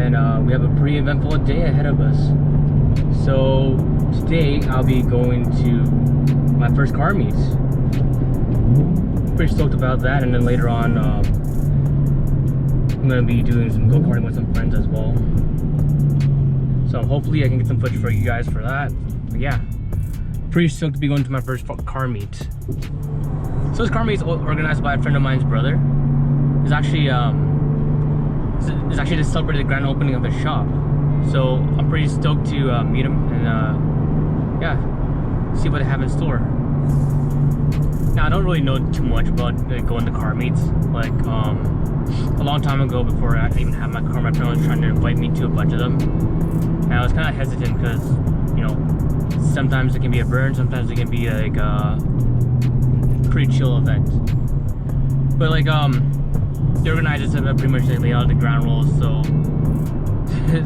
and we have a pretty eventful day ahead of us. So today I'll be going to my first car meet. Pretty stoked about that, and then later on I'm gonna be doing some go-karting with some friends as well. So hopefully I can get some footage for you guys for that. But yeah, pretty stoked to be going to my first car meet. So this car meet is organized by a friend of mine's brother. It's actually to celebrate the grand opening of the shop. So I'm pretty stoked to meet him and yeah, see what they have in store. Now I don't really know too much about going to car meets. Like a long time ago, before I even had my car, my friend was trying to invite me to a bunch of them, and I was kind of hesitant because, you know, sometimes it can be a burn, sometimes it can be like a pretty chill event. But like the organizers have pretty much laid out the ground rules, so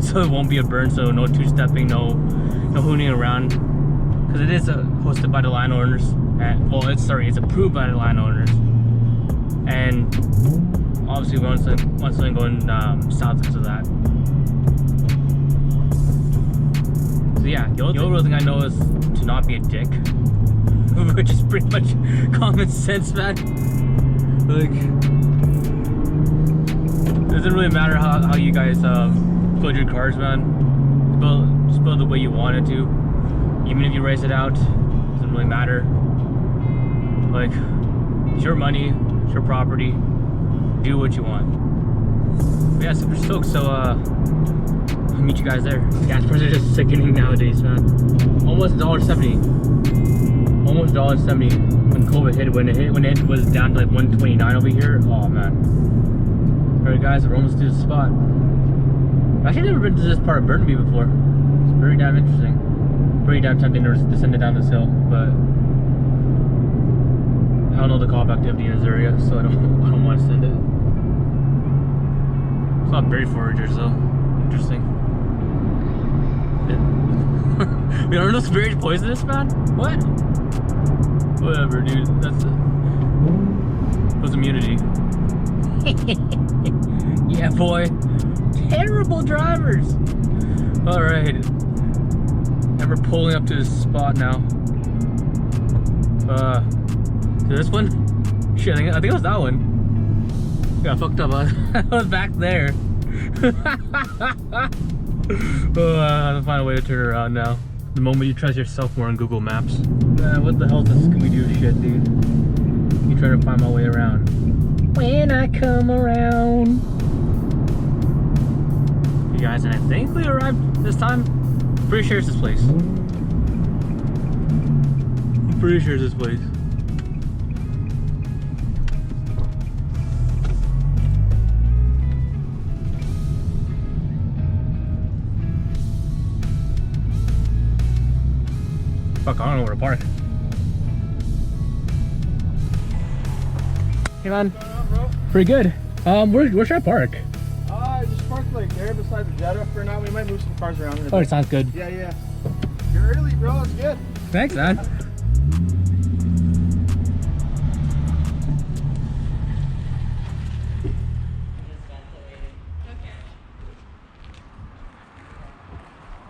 so it won't be a burn. So no two-stepping, no hooning around, because it is hosted by the line owners. And well, it's approved by the line owners, and obviously we want something going south because of that. So yeah, the other thing I know is to not be a dick, which is pretty much common sense, man. Like, it doesn't really matter how you guys build your cars, man. Just build the way you want it to. Even if you race it out, doesn't really matter. Like, it's your money, it's your property. Do what you want. But yeah, super stoked. So I'll meet you guys there. Gas prices are just sickening nowadays, man. Almost $1.70. Almost $1.70 when COVID hit. When it was down to like 129 over here. Oh man. Alright guys, we're almost to the spot. I've actually never been to this part of Burnaby before. It's very damn interesting. Pretty damn tempting to descend it down this hill, but I don't know the cop activity in this area, so I don't want to send it. It's not berry foragers though. Interesting. We don't know if berries poisonous, man? What? Whatever, dude. That's it. What's immunity? Yeah, boy. Terrible drivers. Alright. And we're pulling up to this spot now. This one? Shit, I think it was that one. Got fucked up, huh? I was back there. Oh, I have to find a way to turn around now. The moment you trust yourself more on Google Maps. What the hell is this Scooby-Doo shit, dude? You trying to find my way around. When I come around. You guys, and I think we arrived this time. Pretty sure it's this place. I'm pretty sure it's this place. Fuck, I don't know where to park. Hey man. What's going on, bro? Pretty good. Where should I park? Just park like there beside the Jetta for now. We might move some cars around. Oh, it sounds good. Yeah, yeah. You're early, bro. It's good. Thanks, man.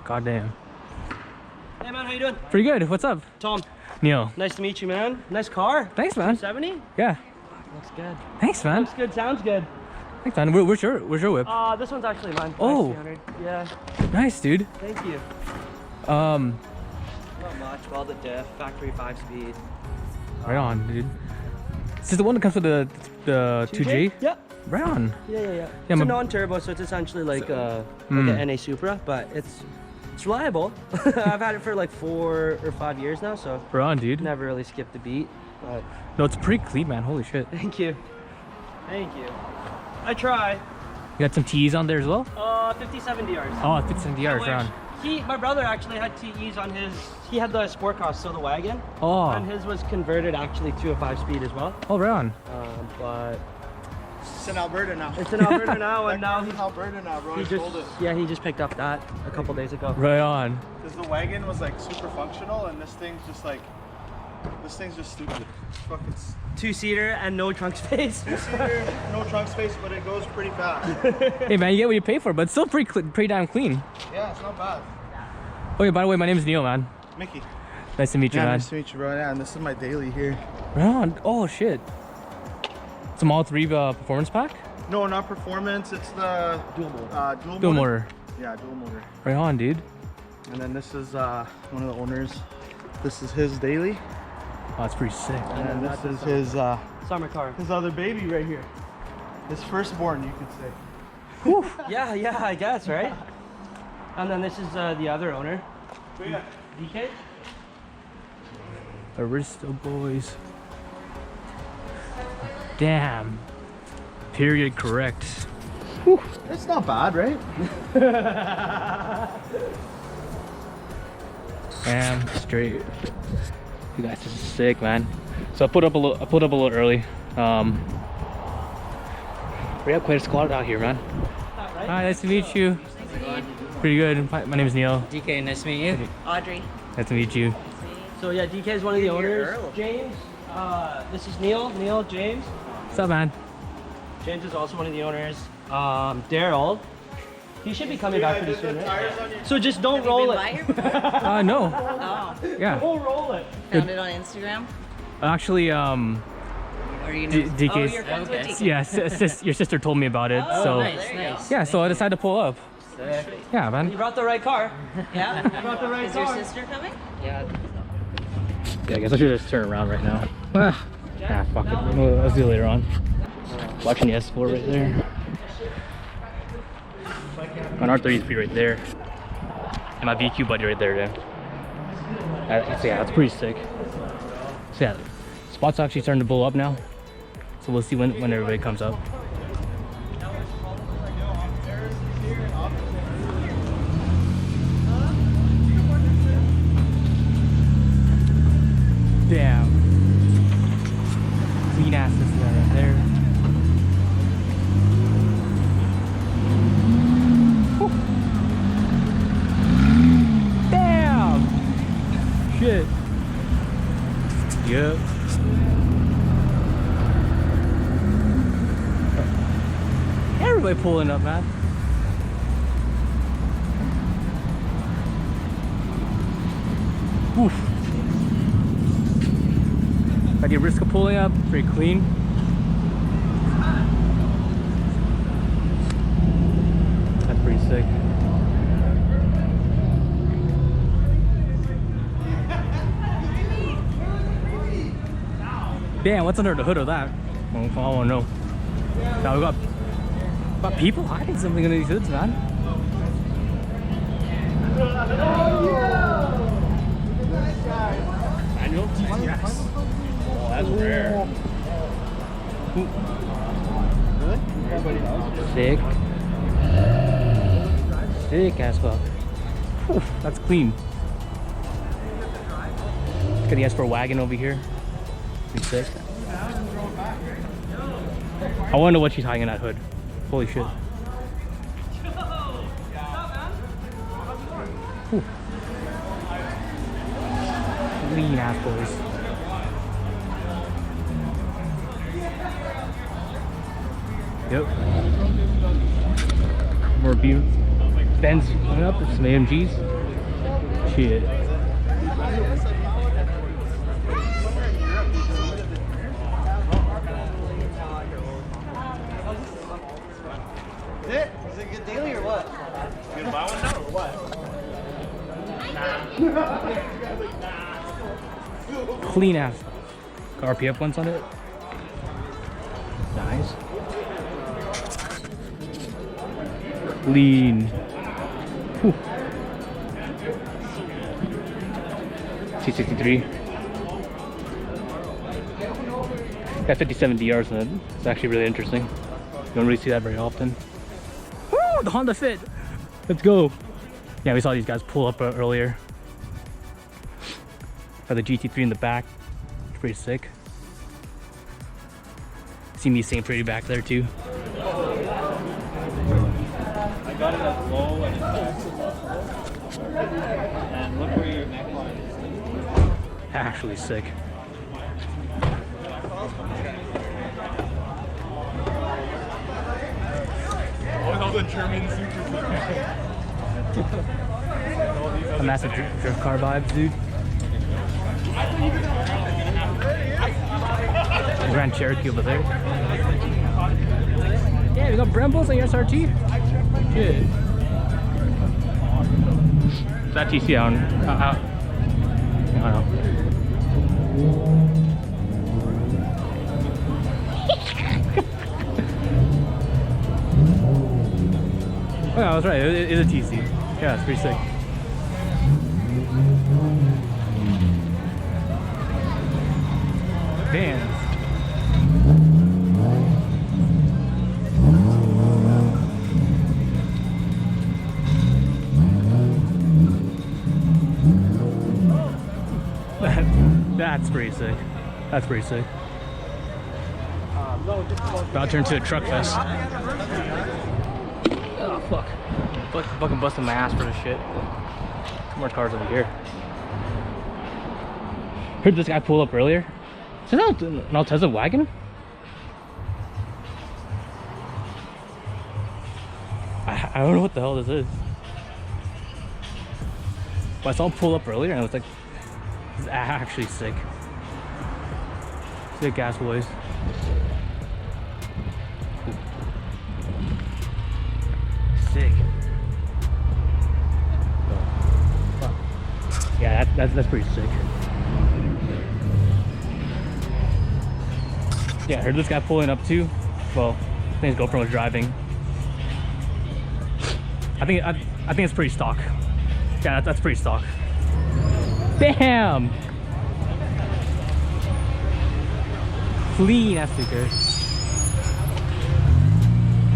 God damn. Hey man, how you doing? Pretty good. What's up? Tom. Neil. Nice to meet you, man. Nice car. Thanks, man. 70? Yeah. Looks good. Thanks, man. Looks good, sounds good. Thanks, man. Where's your whip? This one's actually mine. Oh. 300. Yeah. Nice, dude. Thank you. Not much. Welded diff, factory 5-speed. Right on, dude. Is this the one that comes with the 2G? Yep. Right on. Yeah. It's a non-turbo, so it's essentially like an NA Supra, but it's reliable. I've had it for like 4 or 5 years now, so Right on, dude. never really skipped a beat. But No, it's pretty clean, man. Holy shit. thank you. Thank you. I try. You got some T's on there as well? 57 DRs. Oh, 57 DRs, right on. My brother actually had TEs on his. He had the Sport Cross, so the wagon. Oh. And his was converted actually to a 5-speed as well. Oh, right on. But It's in Alberta now. it's in Alberta now, and now he's in Alberta now, bro. he He sold it. he just picked up that a couple days ago. Right on. Because the wagon was like super functional, and this thing's just like This thing's just stupid. It's fucking Two-seater and no trunk space. two-seater, no trunk space, but it goes pretty fast. Hey man, you get what you pay for, but it's still pretty damn clean. Yeah, it's not bad. Oh yeah, by the way, my name is Neil, man. Mickey. Nice to meet you, Yeah, man. nice to meet you, bro. Yeah, and this is my daily here. Right on. Oh shit. It's a Model 3 performance pack? No, not performance. It's the dual Dual motor. Yeah, dual motor. Right on, dude. And then this is one of the owners. This is his daily. Oh, that's pretty sick. And then this is his Summer car. his other baby right here. His firstborn, you could say. Yeah, I guess, right? And then this is the other owner. DK? Aristo boys. Damn. Period correct. Whew. It's not bad, right? Damn straight. You guys are sick, man. So I put up a little early. We have quite a squad out here, man. Hi, nice to meet you. Pretty good. My name is Neil. DK, nice to meet you. Audrey. Nice to meet you. So yeah, DK is one of the owners. James, this is Neil. Neil, James. What's up, man? James is also one of the owners. Daryl. He should be coming back pretty soon, right? So just don't roll it. No. Oh, Yeah. Don't roll it. found it on Instagram? Actually, Or you know? DK's. Oh, you're friends with DK. Yeah, your sister told me about it. Oh, so nice. yeah, so I decided to pull up. Yeah, You man. brought the right car. Yeah? Brought the right Is your car. sister coming? Yeah, I guess I should just turn around right now. Fuck it. Let's do it later on. Watching the S4 right there. My R33 right there. And my VQ buddy right there, dude. So yeah, that's pretty sick. So yeah, spot's actually starting to blow up now. So we'll see when everybody comes up. Damn. Clean ass this guy right there. Whew. Damn! Shit. Yep. Everybody pulling up, man. Oof. If I get risk of pulling up, pretty clean. That's pretty sick. Damn, what's under the hood of that? I don't know. Now we got people hiding something in these hoods, man. Manual GTX. Oh, that's rare. Really? Sick. Sick as fuck. Whew, that's clean. Got the S4 wagon over here. Pretty sick. I wonder what she's hiding in that hood. Holy shit. Whew. Clean ass boys. Yep. More beer. Ben's coming up with some AMGs. Shit. Is it a good daily or what? You gonna buy one now or what? Clean ass. RPF ones on it. Nice. Clean. Whew. T63. Got 57 DRs in it. It's actually really interesting. You don't really see that very often. Woo! The Honda Fit! Let's go! Yeah, we saw these guys pull up earlier. Got the GT3 in the back. It's pretty sick. See me staying pretty back there too. I got it up low and and look where your neckline is. Actually sick. A massive drift car vibes, dude. Grand Cherokee over there. Yeah, we got Brembos and SRT. Shit. That TC I don't know. Oh, I was right. It is a TC. Yeah, it's pretty sick. Vans. That's pretty sick. That's pretty sick. About to turn to a truck fest. Oh fuck. Fucking busting my ass for this shit. Some more cars over here. Heard this guy pull up earlier. Is that an Altezza wagon? I don't know what the hell this is. But I saw him pull up earlier and I was like, this is actually sick. Sick ass boys. Sick. Yeah, that's pretty sick. Yeah, I heard this guy pulling up too. Well, I think his GoPro was driving. I think it's pretty stock. Yeah, that's pretty stock. Bam! Clean ass sticker.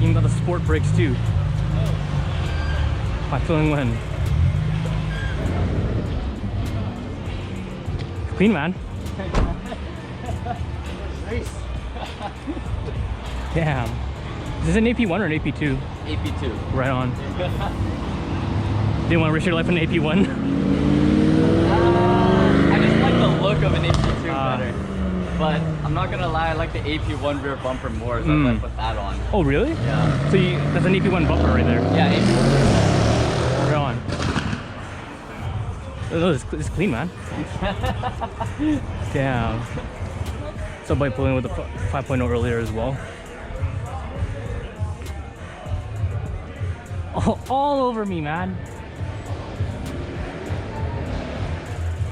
Even got the sport brakes too. My feeling when. Clean, man. Nice. Damn. Is this an AP1 or an AP2? AP2. Right on. Didn't want to risk your life in an AP1? I just like the look of an AP2 better. But I'm not gonna lie, I like the AP1 rear bumper more, so I put that on. Oh, really? Yeah. So that's an AP1 bumper right there. Yeah, AP1. Right on. Oh, it's clean, man. Damn. Somebody pulling with the 5.0 earlier as well. Oh, all over me, man.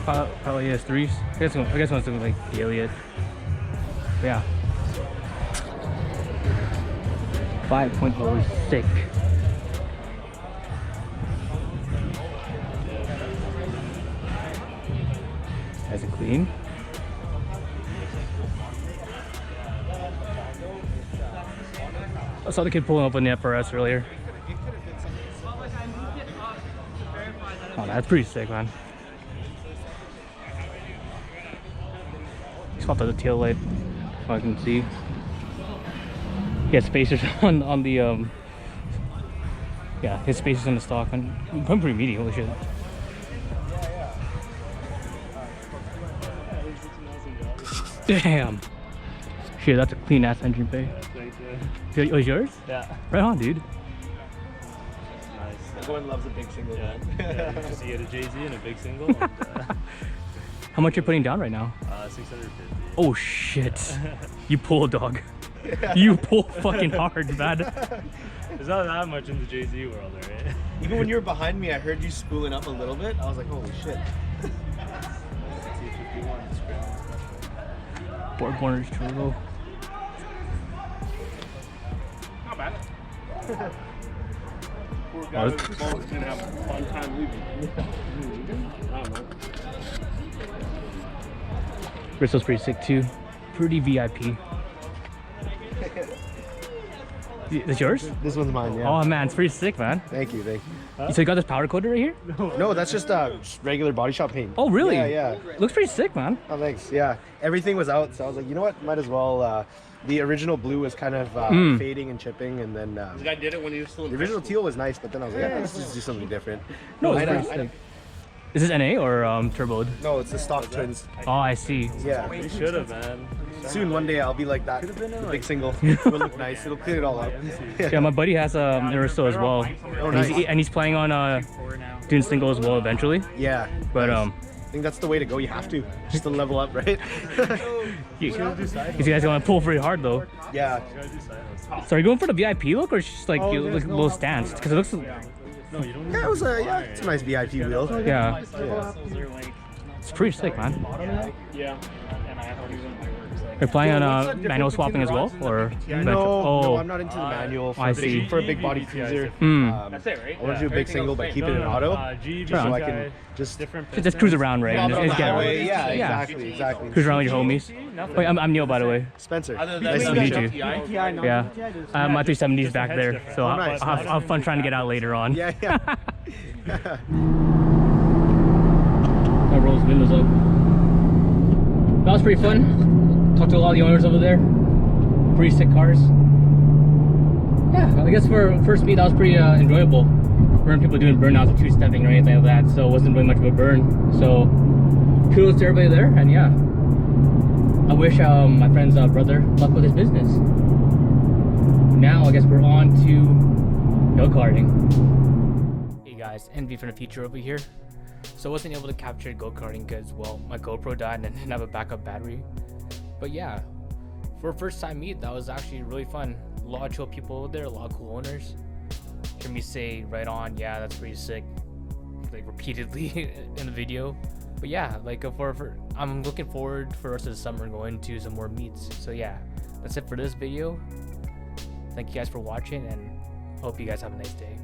Probably ES3s. I guess one's looking like the Elliott. Yeah. 5.0 is sick. Nice and clean. I saw the kid pulling up on the FRS earlier. Oh, that's pretty sick, man. He swapped out the tail light, so I can see. He has spacers on the yeah, his spacers on the stock. I'm pretty meaty, holy shit. Damn. Shit, that's a clean ass engine bay. Thanks, Oh, it's yours? yeah. Right on, dude. Nice. Everyone loves a big single. Yeah. You just get a Jay-Z and a big single. And, How much you're putting down right now? 650. Oh shit. You pull, dog. You pull fucking hard, man. There's not that much in the Jay-Z world, right? Even when you were behind me, I heard you spooling up a little bit. I was like, holy shit. Board corners turbo. Not bad. Poor guy with the ball is gonna have a fun time leaving. I don't know. Bristol's pretty sick too. Pretty VIP. That's yours? This one's mine, yeah. Oh man, it's pretty sick, man. Thank you, thank you. So you got this powder coated right here? No, that's just regular body shop paint. Oh really? Yeah, yeah. Looks pretty sick, man. Oh, thanks. Yeah, everything was out, so I was like, you know what? Might as well. The original blue was kind of fading and chipping, and then This guy did it when he was still in the original teal was nice, but then I was like, yeah, let's just do something different. No, it's I pretty know. sick. Is this NA or turboed? No, it's the stock twins. Oh, I see. Yeah. You should have, man. soon one day I'll be like that. The big single. It'll look nice. It'll clean it all up. Yeah, my buddy has an Aristo as well. Oh, nice. And he's planning on doing single as well eventually. Yeah. But I think that's the way to go. You have to just to level up, right? you guys want to pull pretty hard though. Yeah. So are you going for the VIP look or just like you look a little stance? Because it looks. Yeah, it was it's a nice VIP wheel. Yeah. Yeah. It's pretty sick, man. You're planning on manual swapping as well, or no, I'm not into the manual. I see. For a big body cruiser, That's it, right? I want to do a big single, but keep it in auto, so I can just cruise around, right? And just get highway. Yeah, Yeah. exactly. Cruise around with your homies. Wait, I'm Neil, by the way. Spencer. Nice to meet you. Yeah. My 370's back there, so nice. I'll have fun trying to get out later on. Yeah. That rolls windows up. That was pretty fun. Talked to a lot of the owners over there. Pretty sick cars. Yeah, I guess for first meet that was pretty enjoyable. There weren't people doing burnouts or two-stepping or anything like that, so it wasn't really much of a burn. So kudos to everybody there, and yeah. I wish my friend's brother luck with his business. Now I guess we're on to go-karting. Hey guys, Envy from the future over here. So I wasn't able to capture go-karting because, well, my GoPro died and I didn't have a backup battery. But yeah, for a first time meet, that was actually really fun. A lot of chill people over there, a lot of cool owners. Hear me say right on, yeah, that's pretty sick, like repeatedly in the video. But yeah, like I'm looking forward for the rest of the summer going to some more meets. So yeah, that's it for this video. Thank you guys for watching and hope you guys have a nice day.